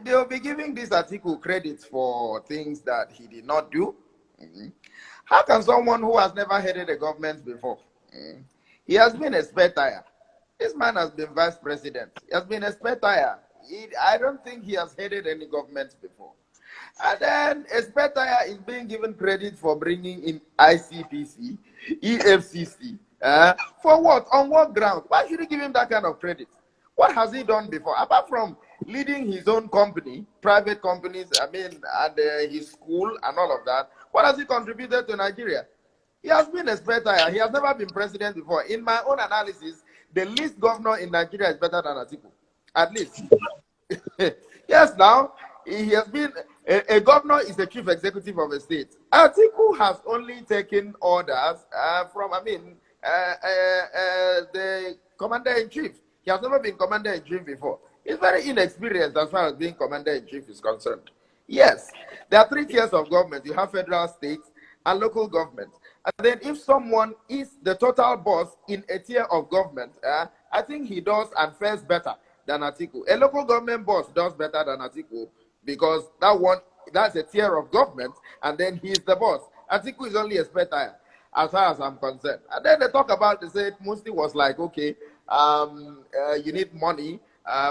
they'll be giving this article credit for things that he did not do. How can someone who has never headed a government before? He has been a spare tire. This man has been vice president. He has been a spare tire. I don't think he has headed any government before. And then a spare tire is being given credit for bringing in ICPC, EFCC. For what? On what ground? Why should you give him that kind of credit? What has he done before? Apart from leading his own company, private companies, and his school and all of that, what has he contributed to Nigeria? He has been a spare tire. He has never been president before. In my own analysis, the least governor in Nigeria is better than Atiku. At least. Yes, now, he has been, a governor is the chief executive of a state. Atiku has only taken orders from, the commander-in-chief. He has never been commander-in-chief before. He's very inexperienced as far as being commander-in-chief is concerned. Yes, there are 3 tiers of government. You have federal, state, and local government. And then if someone is the total boss in a tier of government, I think he does and fares better than Atiku. A local government boss does better than Atiku because that's a tier of government, and then he's the boss. Atiku is only a spare tire, as far as I'm concerned. And then they talk about, they said, Musti was like, okay, you need money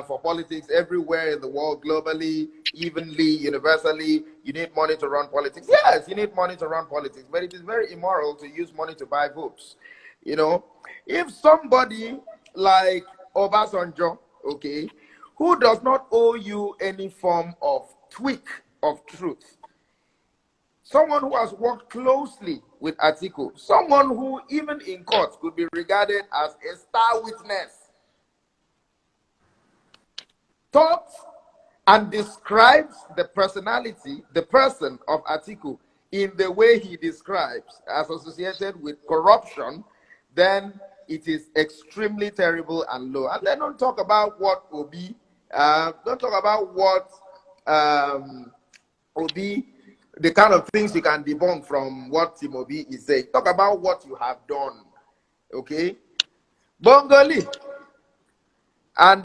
for politics everywhere in the world, globally, evenly, universally. You need money to run politics. Yes, you need money to run politics, but it is very immoral to use money to buy votes. You know, if somebody like Obasanjo, okay, who does not owe you any form of tweak of truth, someone who has worked closely with Atiku, someone who even in court could be regarded as a star witness, taught and describes the personality, the person of Atiku in the way he describes as associated with corruption, then it is extremely terrible and low. And then don't talk about what Obi, don't talk about what Obi, the kind of things you can debunk from what Tim Obi is saying. Talk about what you have done, okay? Bongali and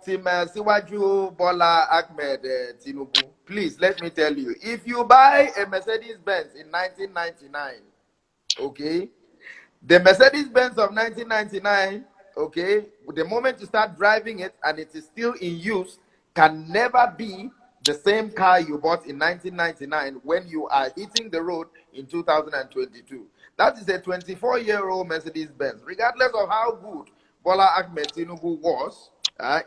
Tim Siwaju Bola Tinubu, please let me tell you, if you buy a Mercedes-Benz in 1999, okay, the Mercedes-Benz of 1999, okay, the moment you start driving it and it is still in use, can never be the same car you bought in 1999 when you are hitting the road in 2022. That is a 24-year-old Mercedes-Benz. Regardless of how good Bola Tinubu was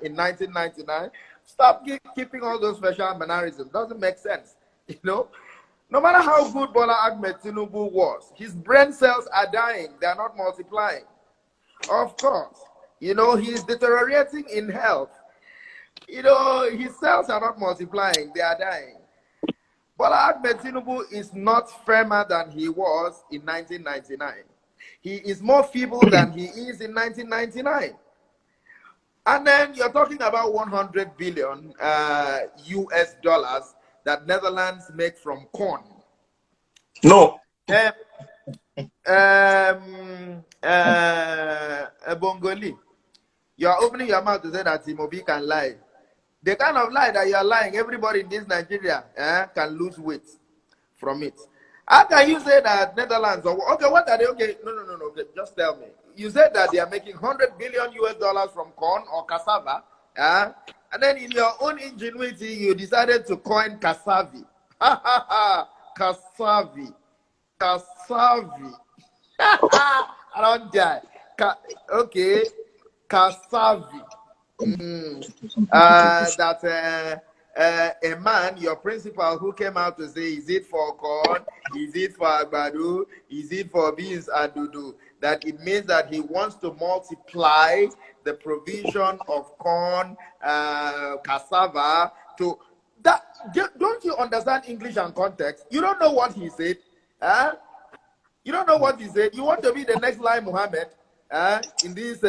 in 1999, stop keeping all those special mannerisms. Doesn't make sense, you know. No matter how good Bola Tinubu was, his brain cells are dying. They are not multiplying. Of course, you know, he is deteriorating in health. You know, his cells are not multiplying. They are dying. Bola Tinubu is not firmer than he was in 1999. He is more feeble than he is in 1999. And then you're talking about 100 billion US dollars that Netherlands make from corn. No. Bongoli, you're opening your mouth to say that Timobi can lie. The kind of lie that you're lying, everybody in this Nigeria can lose weight from it. How can you say that Netherlands, or okay, what are they? Okay, no, okay, just tell me. You said that they are making 100 billion US dollars from corn or cassava, and then in your own ingenuity, you decided to coin Kassavi. Kassavi. I don't die. Okay, Kassavi. That a man, your principal, who came out to say, is it for corn? Is it for agbado? Is it for beans and dudu? That it means that he wants to multiply the provision of corn, cassava to that. Don't you understand English and context? You don't know what he said. You don't know what he said. You want to be the next Lai Muhammad in this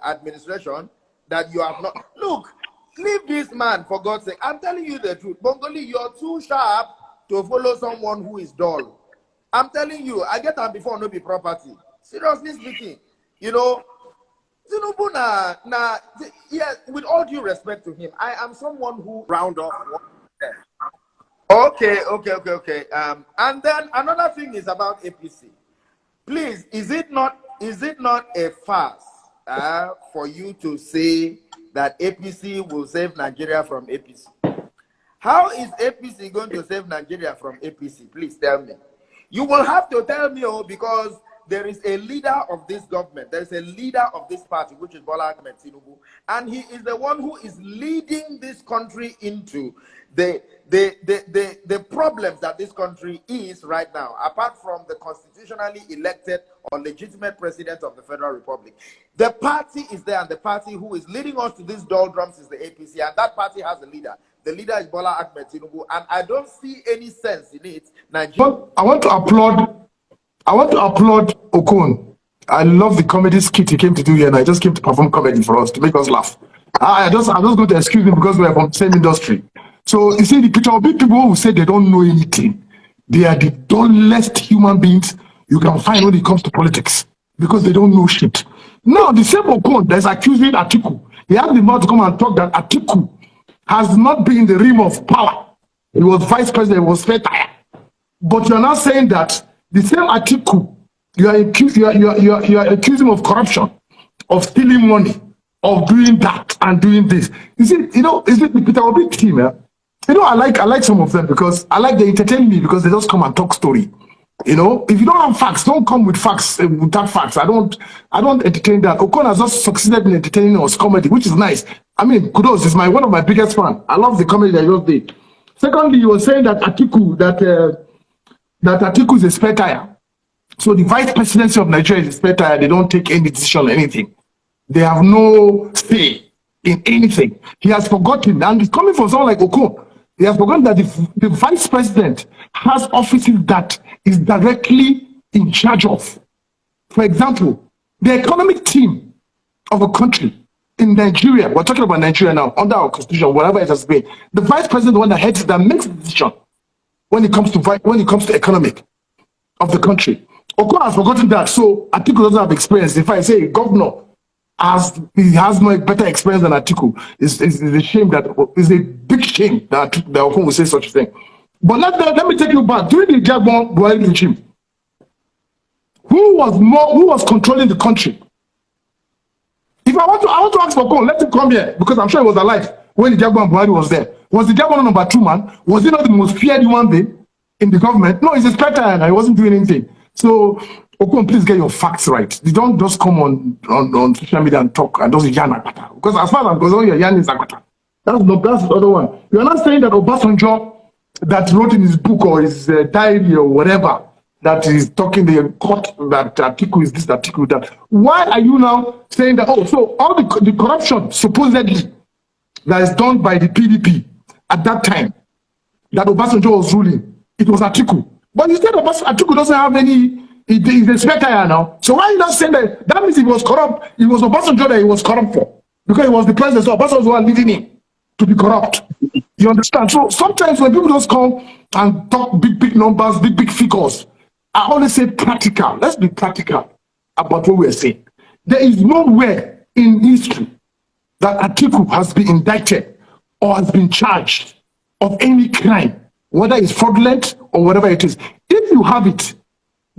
administration that you have not. Look, leave this man, for God's sake. I'm telling you the truth. Bongoli, you're too sharp to follow someone who is dull. I'm telling you, I get them before no be property. Seriously speaking, you know, Tinubu yeah, with all due respect to him, I am someone who round off. Okay. And then another thing is about APC. Please, is it not a farce for you to say that APC will save Nigeria from APC? How is APC going to save Nigeria from APC? Please tell me. You will have to tell me, because there is a leader of this government. There is a leader of this party, which is Bola Tinubu, and he is the one who is leading this country into the problems that this country is right now, apart from the constitutionally elected or legitimate president of the Federal Republic. The party is there, and the party who is leading us to these doldrums is the APC, and that party has a leader. The leader is Bola Tinubu, and I don't see any sense in it. Nigeria. I want to applaud Okon. I love the comedy skit he came to do here, and I just came to perform comedy for us to make us laugh. I'm just going to excuse him because we are from the same industry. So you see, the Peter Obi people who say they don't know anything, they are the dullest human beings you can find when it comes to politics, because they don't know shit. Now the same Okon that's accusing Atiku, he has the mouth to come and talk that Atiku has not been in the realm of power. He was vice president, he was fair tire. But you're now saying that the same Atiku, you are accusing him of corruption, of stealing money, of doing that and doing this. Is it the Peter Obi team? I like some of them because I like they entertain me because they just come and talk story. If you don't have facts, don't come with facts without facts. I don't entertain that. Okon has just succeeded in entertaining us comedy, which is nice. I mean, kudos is one of my biggest fans. I love the comedy that you just did. Secondly, you were saying that Atiku is a spare tire. So the vice presidency of Nigeria is a spare tire. They don't take any decision on anything. They have no say in anything. He has forgotten, and it's coming from someone like Okon. He has forgotten that the vice president has offices that is directly in charge of. For example, the economic team of a country in Nigeria, we're talking about Nigeria now, under our constitution, whatever it has been, the vice president, the one that heads it, that makes the decision when it comes to economic of the country. Okon has forgotten that, so Atiku doesn't have experience. If I say a governor he has no better experience than Atiku, it's a shame it's a big shame that Okon will say such a thing. But let me take you back. During the Jagbon Buhari regime, who was controlling the country? If I want to ask for Okon, let him come here, because I'm sure he was alive when the Jagbon Buhari was there. Was the Jagbon number 2 man? Was he not the most feared human being in the government? No, he's a spectre and he wasn't doing anything. So Okon, please get your facts right. You don't just come on social media and talk and just yarn akpata. Because as far as I'm concerned, your yarn is akpata. That's the other one. You are not saying that Obasanjo that wrote in his book or his diary or whatever that is talking the court that Atiku is this, Atiku is that. Why are you now saying that? Oh, so all the corruption supposedly that is done by the PDP at that time that Obasanjo was ruling, it was Atiku. But you said Atiku doesn't have any. He's a spare tire now. So why are you not saying that? That means he was corrupt. It was Obasanjo that he was corrupt for. Because he was the president, so Obasanjo was leading him to be corrupt. You understand? So sometimes when people just come and talk big numbers, big figures, I always say practical. Let's be practical about what we're saying. There is nowhere in history that Atiku has been indicted or has been charged of any crime, whether it's fraudulent or whatever it is. If you have it,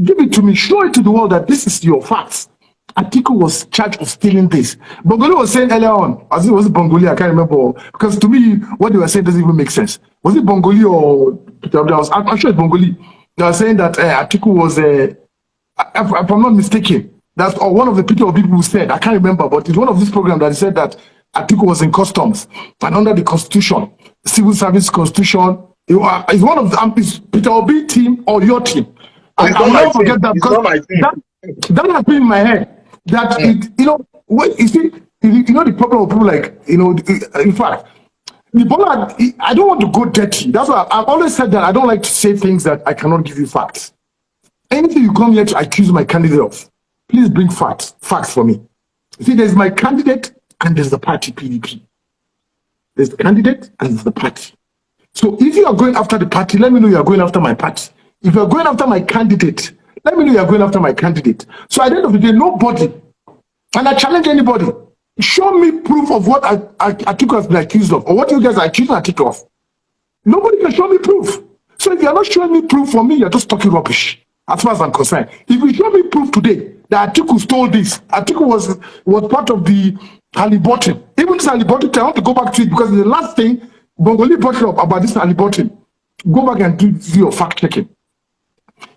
give it to me, show it to the world that this is your facts. Atiku was charged of stealing this. Bongoli was saying earlier on, I think it was Bongoli, I can't remember, because to me, what they were saying doesn't even make sense. Was it Bongoli or Peter? I'm sure it's Bongoli. They were saying that Atiku was, if I'm not mistaken, that's one of the people who said, I can't remember, but it's one of these programs that said that Atiku was in customs and under the constitution, civil service constitution. It's one of the Peter Obi team or your team. I will never forget that, because that has been in my head. That you see, the problem of people like, in fact, I don't want to go dirty. That's why I've always said that I don't like to say things that I cannot give you facts. Anything you come here to accuse my candidate of, please bring facts for me. You see, there's my candidate and there's the party PDP. There's the candidate and there's the party. So if you are going after the party, let me know you are going after my party. If you are going after my candidate, let me know you are going after my candidate. So at the end of the day, nobody And I challenge anybody. Show me proof of what Atiku has been accused of, or what you guys are accusing Atiku of. Nobody can show me proof. So if you're not showing me proof, for me, you're just talking rubbish, as far as I'm concerned. If you show me proof today that Atiku stole this, Atiku was part of the Halliburton. Even this Halliburton, I want to go back to it because the last thing Bongoli brought up about this Halliburton. Go back and do your fact checking.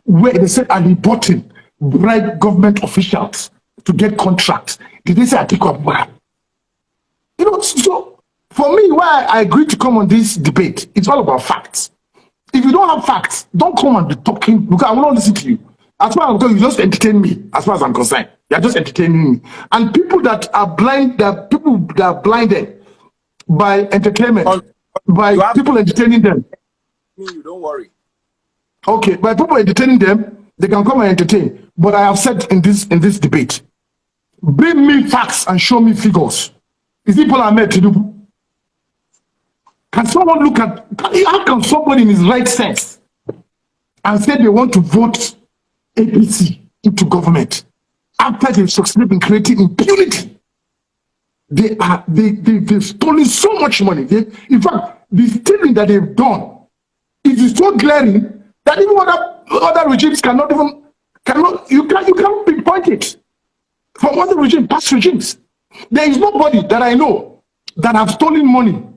Where they said Halliburton bribed government officials to get contracts. Did they say Atiku Abubakar? You know, so for me, why I agreed to come on this debate, it's all about facts. If you don't have facts, don't come and be talking, because I will not listen to you. As far as I'm concerned, you just entertain me, as far as I'm concerned. You're just entertaining me. And people that are blind, people that are blinded by entertainment, by people entertaining them. You don't worry. Okay, by people entertaining them, they can come and entertain. But I have said in this debate, bring me facts and show me figures. Is it Bola Tinubu? Can someone look at, how can somebody in his right sense and say they want to vote APC into government after they've succeeded in creating impunity? They've stolen so much money. In fact, the stealing that they've done, it is so glaring that even other regimes cannot pinpoint it from other regimes, past regimes. There is nobody that I know that have stolen money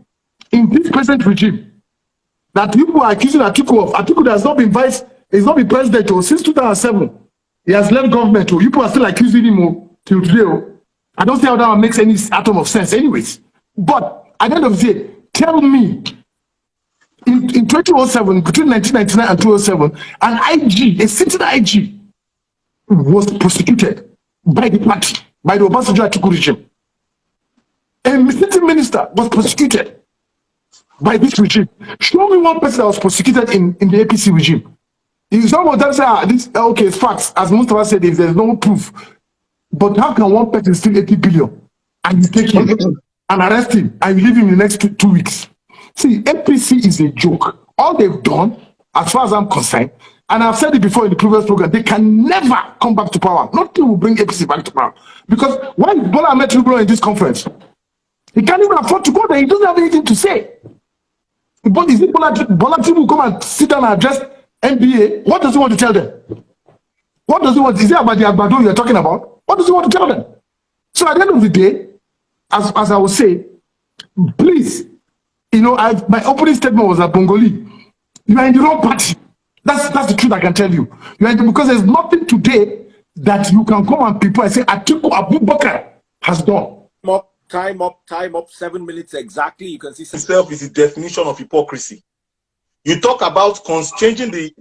in this present regime that people are accusing Atiku of. Atiku has not been he's not been president since 2007. He has left government. People are still accusing him till today. I don't see how that one makes any atom of sense anyways. But at the end of the day, tell me, in 2007, between 1999 and 2007, an IG, a sitting IG, was prosecuted by the party, by the Obasanjo Atiku regime. A sitting minister was prosecuted by this regime. Show me one person that was prosecuted in the APC regime. If someone tells say, okay, it's facts, as most of us said, if there's no proof. But how can one person steal 80 billion and you take him and arrest him and you leave him in the next two weeks? See, APC is a joke. All they've done, as far as I'm concerned, and I've said it before in the previous program, they can never come back to power. Nothing will bring APC back to power. Because why is Bola Tinubu in this conference? He can't even afford to go there. He doesn't have anything to say. But is it Bola Tinubu come and sit down and address NBA? What does he want to tell them? What does he want? Is it about the Agbado you're talking about? What does he want to tell them? So at the end of the day, as I will say, please, you know, my opening statement was that Bongoli, you are in the wrong party. That's the truth I can tell you. You are because there's nothing today that you can come and people and say Atiku Abubakar has done. Time up, 7 minutes exactly. You can see Itself is the definition of hypocrisy. You talk about changing the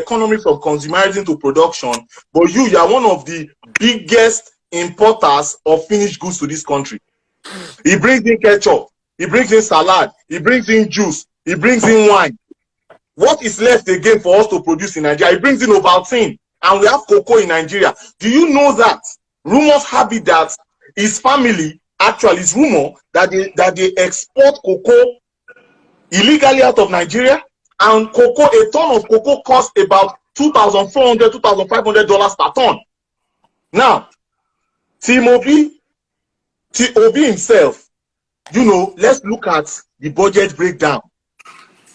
economy from consumerism to production, but you are one of the biggest importers of finished goods to this country. He brings in ketchup, he brings in salad, he brings in juice, he brings in wine. What is left again for us to produce in Nigeria? He brings in Ovaltine, and we have cocoa in Nigeria. Do you know that? Rumors have it that his family, actually, it's rumor that they export cocoa illegally out of Nigeria, and cocoa, a ton of cocoa costs about $2,400, $2,500 per ton. Now, Obi himself, you know, let's look at the budget breakdown.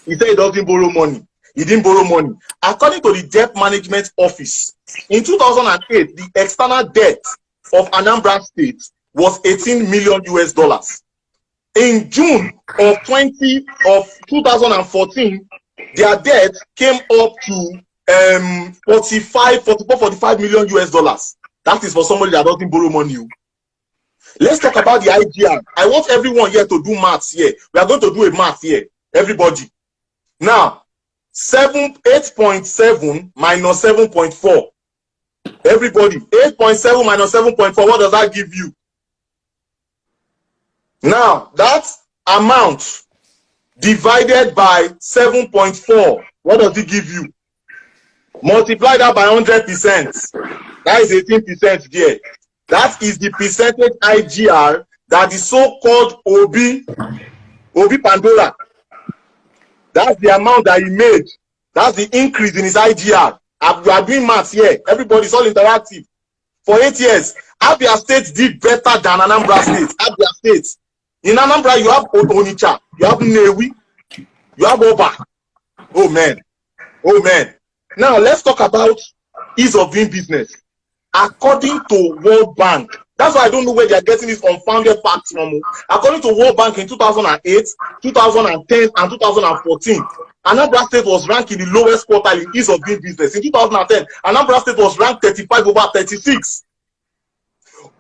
He said he doesn't borrow money. He didn't borrow money. According to the Debt Management Office, in 2008, the external debt of Anambra State was $18 million US. In June of 2014, their debt came up to $45 million US. That is for somebody that doesn't borrow money. Let's talk about the IGR. I want everyone here to do maths here. We are going to do a math here. Everybody. Now, 8.7 minus 7.4. Everybody, 8.7 minus 7.4. What does that give you? Now, that amount divided by 7.4, what does it give you? Multiply that by 100%. That is 18% there. That is the percentage IGR that the so-called Obi Pandora. That's the amount that he made. That's the increase in his IGR. We are doing maths here. Everybody's all interactive. For 8 years. Abia State did better than Anambra State. Abia State. In Anambra, you have Onitsha, you have Nnewi, you have Oba. Oh man. Oh man. Now let's talk about ease of doing business. According to World Bank, that's why I don't know where they are getting these unfounded facts from. According to World Bank in 2008, 2010, and 2014, Anambra State was ranked in the lowest quartile in ease of doing business. In 2010, Anambra State was ranked 35 over 36.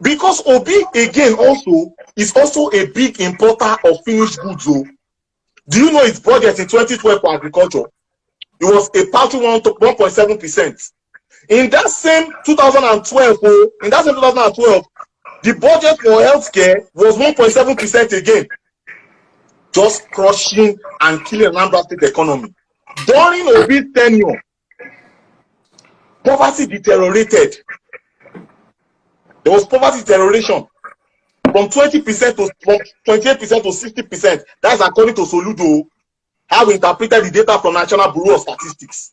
Because Obi, again, also is also a big importer of finished goods. Though. Do you know its budget in 2012 for agriculture? It was a paltry 1.7%. In that same 2012, the budget for healthcare was 1.7% again. Just crushing and killing Anambra State economy. During Obi's tenure, poverty deteriorated. There was poverty deterioration from 20% to 28% to 60%. That's according to Soludo, how we interpreted the data from National Bureau of Statistics.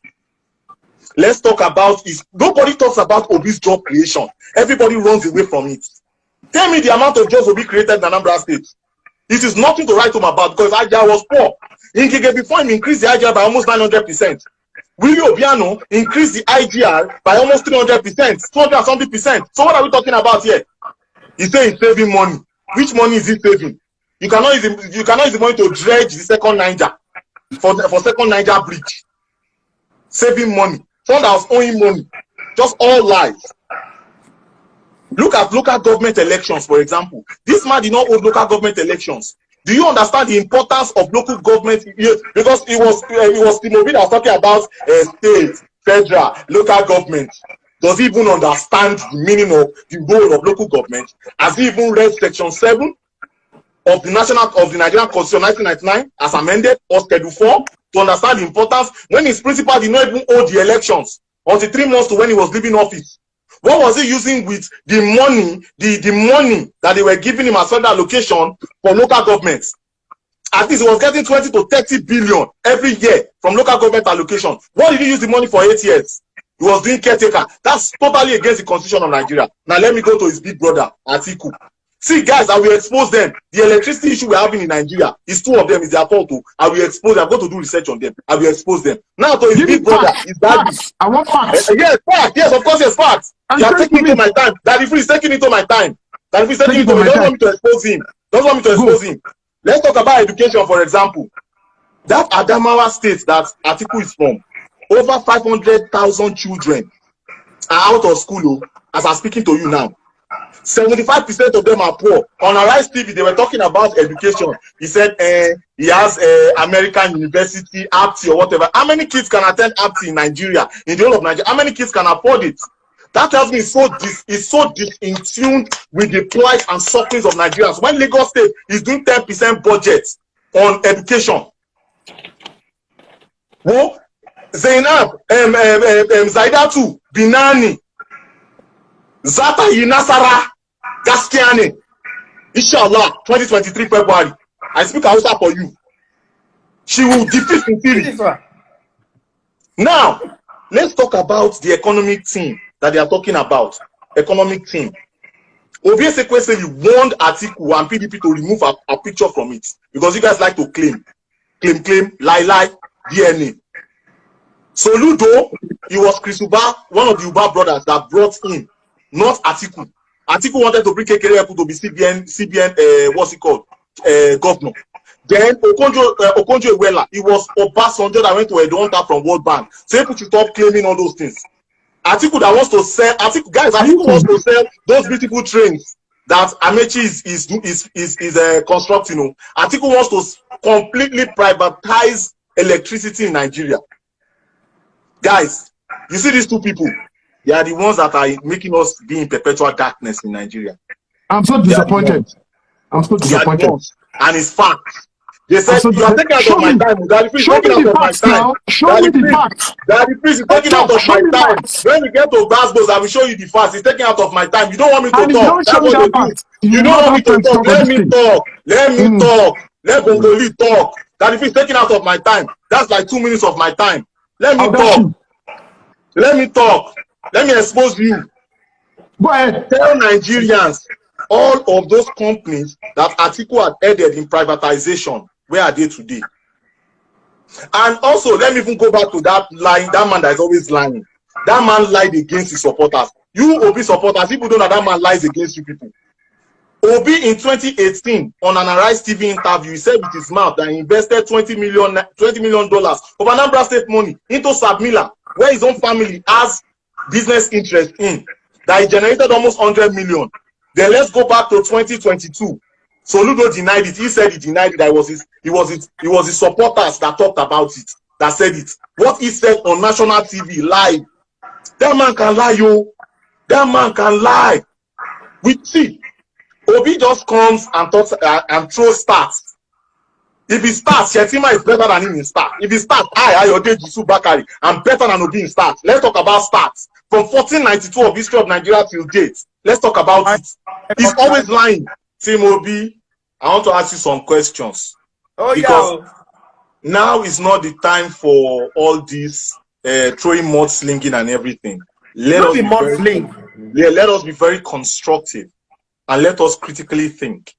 Let's talk about is nobody talks about Obi's job creation. Everybody runs away from it. Tell me the amount of jobs Obi created in Anambra State. It is nothing to write home about because IGR was poor. Ngige before him increased the IGR by almost 900%. Willie Obiano increased the IGR by almost 300%, 200 and something percent. So what are we talking about here? He said he's saving money. Which money is he saving? You cannot use the money to dredge the second Niger for second Niger bridge. Saving money. Someone that was owing money. Just all lies. Look at local government elections, for example. This man did not hold local government elections. Do you understand the importance of local government? Because it was Tinubu that was talking about state, federal, local government. Does he even understand the meaning of the role of local government? Has he even read Section 7 of the Nigerian Constitution 1999 as amended, or Schedule 4 to understand the importance? When his principal did not even hold the elections until 3 months to when he was leaving office. What was he using with the money, the money that they were giving him as federal allocation for local governments? At least he was getting 20 to 30 billion every year from local government allocation. What did he use the money for 8 years? He was doing caretaker. That's totally against the constitution of Nigeria. Now let me go to his big brother, Atiku. See, guys, I will expose them. The electricity issue we're having in Nigeria is 2 of them. Is their fault too. I will expose them. I'm going to do research on them. I will expose them. Now to his big brother, his daddy. I want facts. Yes, facts. Yes, of course, yes, facts. You are taking into my time. Daddy Free is taking into my time. Daddy Free is taking into my time. Don't want me to expose him. Don't want me to expose him. Let's talk about education, for example. That Adamawa state that Atiku is from, over 500,000 children are out of school as I'm speaking to you now. 75% of them are poor. On Arise TV, they were talking about education. He said he has American University, APTI or whatever. How many kids can attend APTI in Nigeria, in the whole of Nigeria? How many kids can afford it? That tells me it's so in tune with the plight and sufferings of Nigerians. When Lagos State is doing 10% budget on education, well, Zainab, Zaidatu, Binani, Zata Yinasara, Gaskiane, Inshallah, 2023 February. I speak Hausa for you. She will defeat Sintiri. Now, let's talk about the economic team that they are talking about. Economic team. Obviously, you warned Atiku and PDP to remove a picture from it because you guys like to claim, lie, DNA. Soludo, he was Chris Uba, one of the Uba brothers that brought in, not Atiku. Atiku wanted to bring Kekere to be CBN, what's it called, governor. Then Okonjo Iweala, it was Obasanjo that went to Edonta from World Bank. So people should stop claiming all those things. Atiku that wants to sell, Atiku wants to sell those beautiful trains that Amechi is constructing. Atiku wants to completely privatize electricity in Nigeria. Guys, you see these two people, they are the ones that are making us be in perpetual darkness in Nigeria. I'm so disappointed. I'm so disappointed. And it's facts. They said, you are taking out of my time. Daddy Freeze is taking out of my time. Daddy Freeze is taking out of my time. When we get to Glasgow, I will show you the facts. He's taking out of my time. You don't want me to talk. That's what they do. You don't want me to talk. Let me talk. Let me talk. Let Bongoli talk. Daddy Freeze is taking out of my time. That's like 2 minutes of my time. Let me talk. Let me talk. Let me expose you. Go ahead. Tell Nigerians, all of those companies that Atiku had headed in privatization, where are they today? And also, let me even go back to that line, that man that is always lying. That man lied against his supporters. You Obi supporters, people don't know that man lies against you people. Obi in 2018 on an Arise TV interview, he said with his mouth that he invested $20 million of Anambra State money into Sabmila, where his own family has business interest in, that he generated almost 100 million. Then let's go back to 2022. Soludo denied it. He said he denied it. That it was his supporters that talked about it, that said it. What he said on national TV live. That man can lie, yo. That man can lie. We see. Obi just comes and talks and throws stats. If he starts, Shetima is better than him in stats. If he starts, Ayode Jisu Bakari, I'm better than Obi in stats. Let's talk about stats. From 1492 of history of Nigeria till date. Let's talk about it. He's always lying. Team Obi, I want to ask you some questions. Oh, because now is not the time for all this throwing mudslinging and everything. Let us be very constructive and let us critically think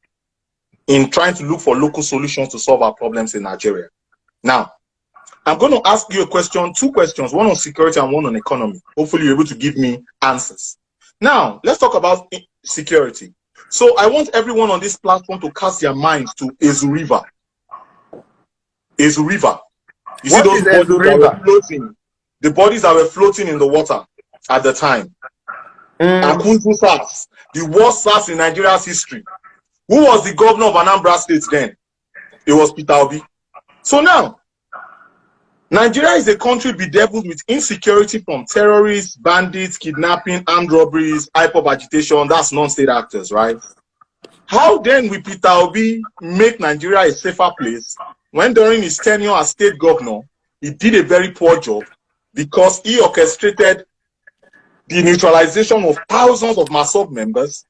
in trying to look for local solutions to solve our problems in Nigeria. Now, I'm going to ask you a question, two questions, one on security and one on economy. Hopefully you're able to give me answers. Now, let's talk about security. So I want everyone on this platform to cast their minds to Ezu River. Ezu River. You see those bodies that were floating, the bodies that were floating in the water at the time. Akuzu SARS, the worst SARS in Nigeria's history. Who was the governor of Anambra State then? It was Peter Obi. So now, Nigeria is a country bedeviled with insecurity from terrorists, bandits, kidnapping, armed robberies, hyper agitation. That's non-state actors, right? How then will Peter Obi make Nigeria a safer place when during his tenure as state governor, he did a very poor job because he orchestrated the neutralization of thousands of MASOB members,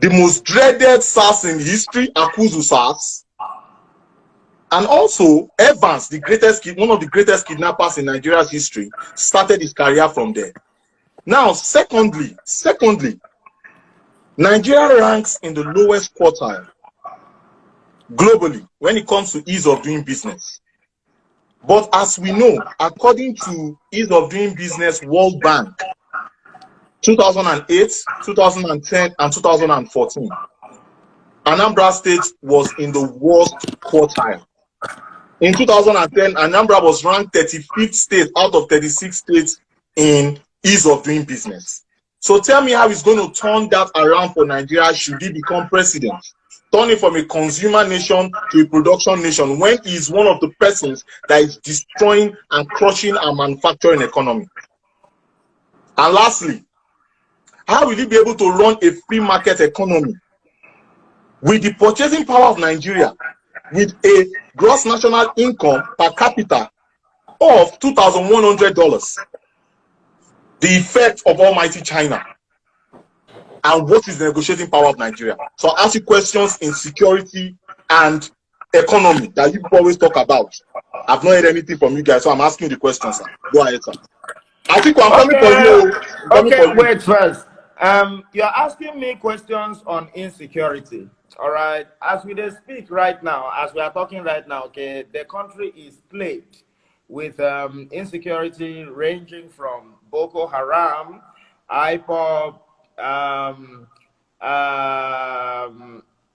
the most dreaded SARS in history, Akuzu SARS, and also Evans, one of the greatest kidnappers in Nigeria's history, started his career from there. Now, secondly, Nigeria ranks in the lowest quartile globally when it comes to ease of doing business. But as we know, according to Ease of Doing Business World Bank, 2008, 2010, and 2014, Anambra State was in the worst quartile. In 2010, Anambra was ranked 35th state out of 36 states in ease of doing business. So tell me how he's going to turn that around for Nigeria should he become president. Turning from a consumer nation to a production nation when he is one of the persons that is destroying and crushing our manufacturing economy. And lastly, how will he be able to run a free market economy with the purchasing power of Nigeria with a gross national income per capita of $2,100? The effect of almighty China. And what is the negotiating power of Nigeria? So I'll ask you questions in security and economy that you always talk about. I've not heard anything from you guys, so I'm asking you the questions, sir. Go ahead, sir. I think I'm coming for you. Wait first. You're asking me questions on insecurity. All right. As we speak right now, as we are talking right now, okay, the country is plagued with insecurity ranging from Boko Haram, IPOB,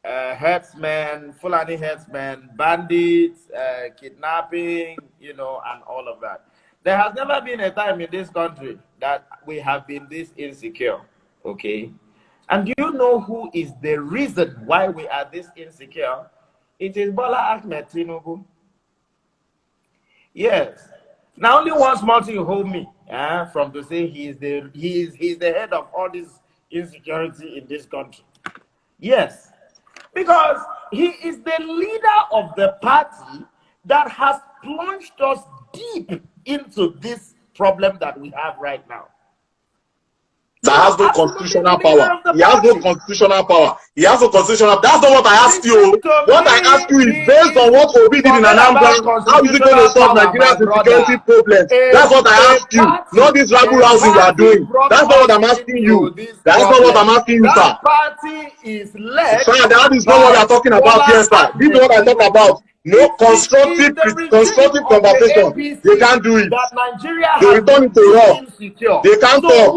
herdsmen, Fulani herdsmen, bandits, kidnapping, and all of that. There has never been a time in this country that we have been this insecure, okay? And do you know who is the reason why we are this insecure? It is Bola Tinubu. Yes. Now only one small thing hold me from to say he's the head of all this insecurity in this country. Yes, because he is the leader of the party that has plunged us deep into this problem that we have right now. that has no constitutional power. He has no constitutional power. He has no constitutional. That's not what I asked you. What I asked you is based on what Obi did in Anambra. How is it going to solve Nigeria's insecurity problems? That's what I asked you. Not this rabble rousing you are doing. That's not what I'm asking you. That's not what I'm asking you, sir. That party is led. Sir, that is not what we are talking about here, sir. This is what I talk about. No constructive conversation. They can't do it. That Nigeria they return it to raw. They can't so talk.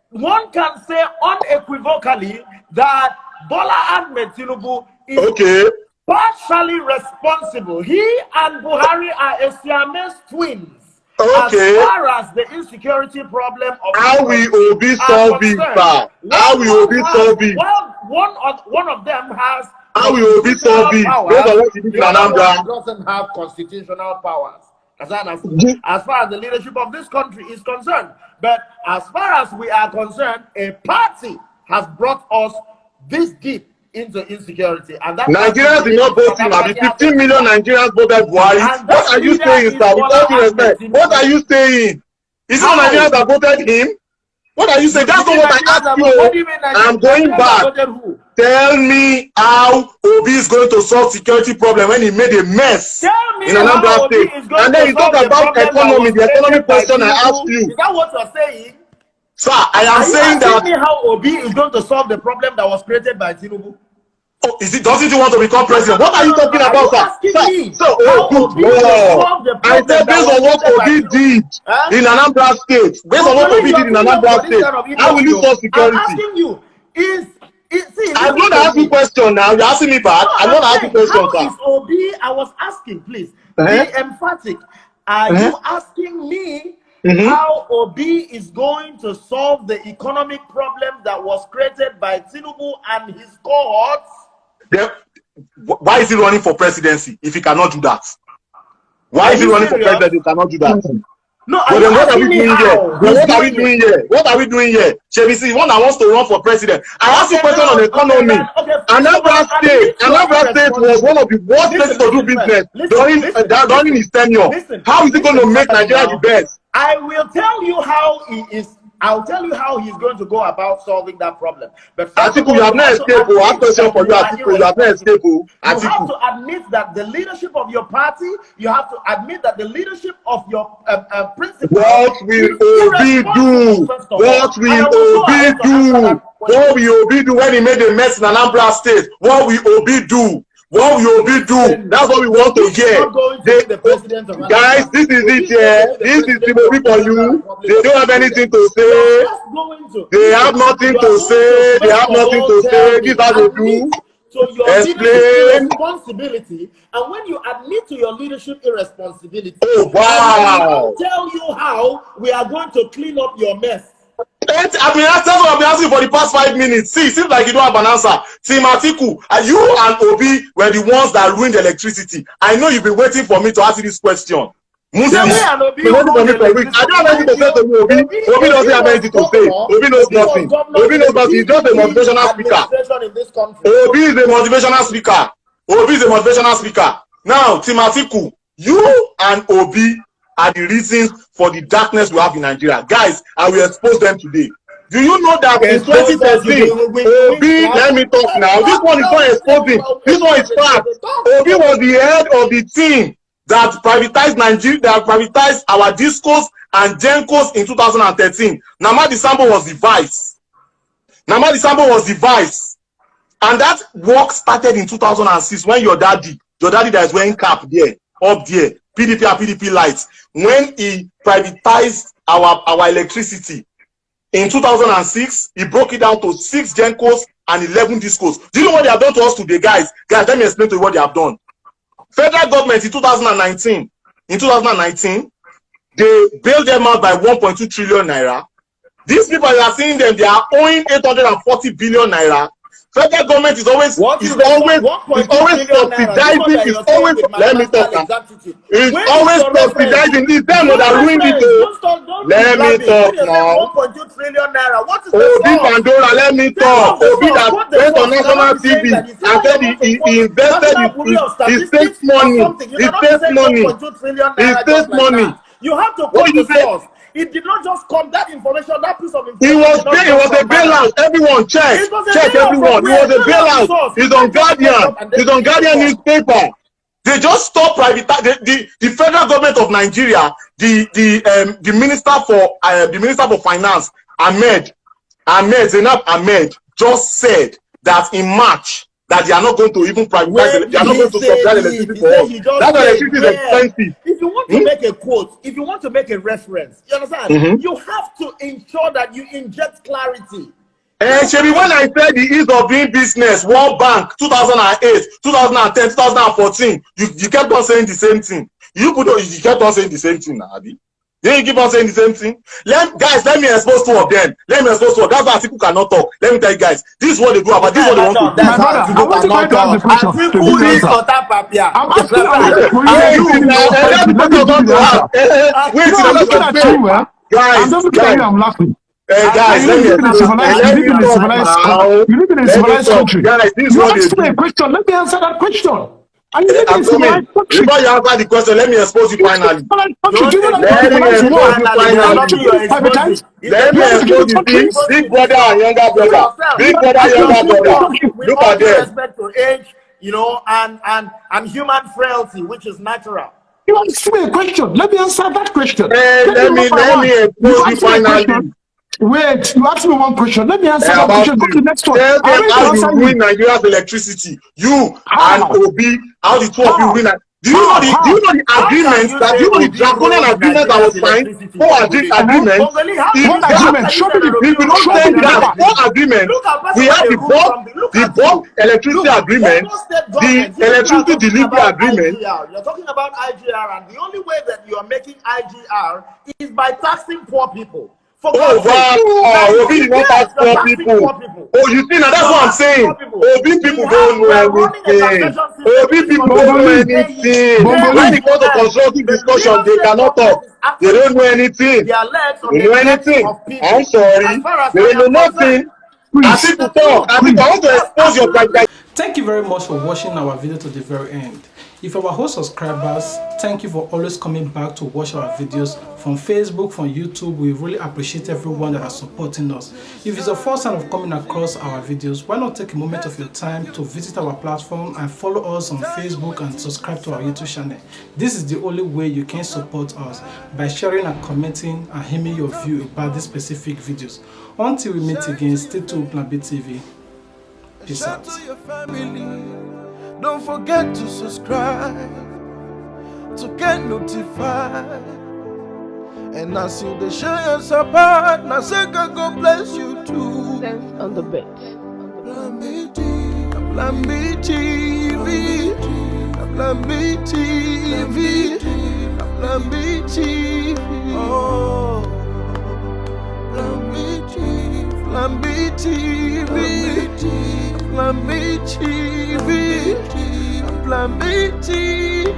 One can say unequivocally that Bola Tinubu is partially responsible. He and Buhari are a Siamese twins. As far as the insecurity problem of how we will be solving, sir. How we will be solving. Well, one of them has. How we will be solving based on what he did in Anambra. Doesn't have constitutional powers. As far as the leadership of this country is concerned. But as far as we are concerned, a party has brought us this deep into insecurity. And that Nigerians did not vote him. 15 million Nigerians voted Buhari. What are you saying, sir? With all due respect, what are you saying? Is it Nigerians that voted him? What are you saying? That's not what I asked you. I'm going back. Tell me how Obi is going to solve security problem when he made a mess in Anambra State. And then you talk about economy, the economic question I asked you. Is that what you're saying? Sir, I am saying that. Tell me how Obi is going to solve the problem that was created by Tinubu. Oh, doesn't he want to become president? What are you talking about, sir? I said based on what Obi did in Anambra State, based on what Obi did in Anambra State, how will you solve security? I'm asking you, I'm going to ask you a question now. You're asking me back. I'm going to ask you a question, sir. How is Obi? I was asking, please. Be emphatic. Are you asking me how Obi is going to solve the economic problem that was created by Tinubu and his cohorts? Why is he running for presidency if he cannot do that? Why is he running for presidency if he cannot do that? No, but then what are we doing here? What are we doing here? What are we doing here? Chebisi, one that wants to run for president. I asked you a question on economy. Anambra State was one of the worst places to do business during his tenure. How is he going to make Nigeria the best? I will tell you how he is. I'll tell you how he's going to go about solving that problem. But Atiku, you have not escaped. I have a question for you, Atiku. You have not escaped. You have to admit that the leadership of your party, you have to admit that the leadership of your principal. What will Obi do? What will Obi do? What will Obi do when he made a mess in Anambra State? What will Obi do? What will Obi do? That's what we want to hear. Guys, this is it here. This is the movie for you. They don't have anything to say. They have nothing to say. They have nothing to say. This is how they do. So your leadership responsibility, and when you admit to your leadership irresponsibility, wow! I'll tell you how we are going to clean up your mess. That's what I've been asking for the past 5 minutes. See, it seems like you don't have an answer. Team Atiku, you and Obi were the ones that ruined electricity. I know you've been waiting for me to ask you this question. I don't have anything to say to me, Obi. Obi doesn't have anything to say. Obi knows nothing. Obi knows nothing. He's just a motivational speaker. Obi is a motivational speaker. Obi is a motivational speaker. Now, Team Atiku, you and Obi are the reasons for the darkness we have in Nigeria. Guys, I will expose them today. Do you know that in 2013, Obi, let me talk now. This one is not exposing. This one is fact. Obi was the head of the team that privatized Nigeria, that privatized our discos and gencos in 2013. Namadi Sambo was the vice. Namadi Sambo was the vice. And that work started in 2006 when your daddy that is wearing cap there, up there, PDP and PDP lights, when he privatized our electricity in 2006, he broke it down to 6 gencos and 11 discos. Do you know what they have done to us today, guys? Guys, let me explain to you what they have done. Federal government in 2019, they bailed them out by 1.2 trillion naira. These people, you are seeing them, they are owing 840 billion naira. Federal government is always subsidizing. Let me talk now. It's always subsidizing. It's them that ruined it. Let me talk now. 1.2 trillion naira. What is Obi Pandora, let me talk. Obi that went on national TV and said he invested his state money. His state money. His state money. You have to quote the source. It did not just come, that information, that piece of It information. was a bailout. Everyone check. Check everyone. It was a bailout. It's on Guardian. It's on Guardian newspaper. They just stopped the federal government of Nigeria, the minister for finance, Zainab Ahmed, just said that in March that they are not going to even privatize. They are not going to supply electricity for us. That electricity is expensive. If you want to make a quote, if you want to make a reference, you understand? You have to ensure that you inject clarity. And Shebi, when I said the ease of doing business, World Bank, 2008, 2010, 2014, you kept on saying the same thing. You kept on saying the same thing, Abi. Then you keep on saying the same thing. Guys, let me expose two of them. Let me expose two of them. That's why people cannot talk. Let me tell you guys, this is what they do about this is what they want to do. My brother, I want to find out the question. I'm asking you, I'm just looking at you, I'm laughing. Guys, let me you live in a civilized country. Guys, this is you what asked they me do. a question. Let me answer that question. And you live in a I'm civilized country. Before you answer the question, let me expose you finally. Let me expose you. Big brother and younger brother. Big brother, younger brother. Look at them. Respect to age, you know, and human frailty, which is natural. You asked me a question. Let me answer that question. Let me expose you finally. Wait, you asked me one question. Let me answer that question. Go to the next one. Tell them how you win Nigeria's electricity. You and Obi, how the two of you win. Do you know the agreement that you know the draconian agreement that was signed? What agreement? Show me If we don't send that, what agreement? We have the bulk electricity agreement, the electricity delivery agreement. You're talking about IGR, and the only way that you are making IGR is by taxing poor people. Oh wow! Obi did not tax poor people. Oh, you see now that's what I'm saying. Obi people don't know anything. Obi people don't know anything. When it comes to constructive discussion, they cannot talk. They don't know anything. They don't know anything. I'm sorry. They don't know nothing. I think to talk. I think I want to expose your pride. Thank you very much for watching our video to the very end. If you are our subscribers, thank you for always coming back to watch our videos from Facebook, from YouTube. We really appreciate everyone that is supporting us. If it's the first time of coming across our videos, why not take a moment of your time to visit our platform and follow us on Facebook and subscribe to our YouTube channel. This is the only way you can support us, by sharing and commenting and giving your view about these specific videos. Until we meet again, stay tuned with Plan TV. Peace out. Don't forget to subscribe to get notified. And as you the show your support, now say God bless you too. Sense on the bed. Plan B TV, Plan B TV, Plan B TV. Oh, Plan B TV, Plan B TV, Plan B TV, Plan B TV.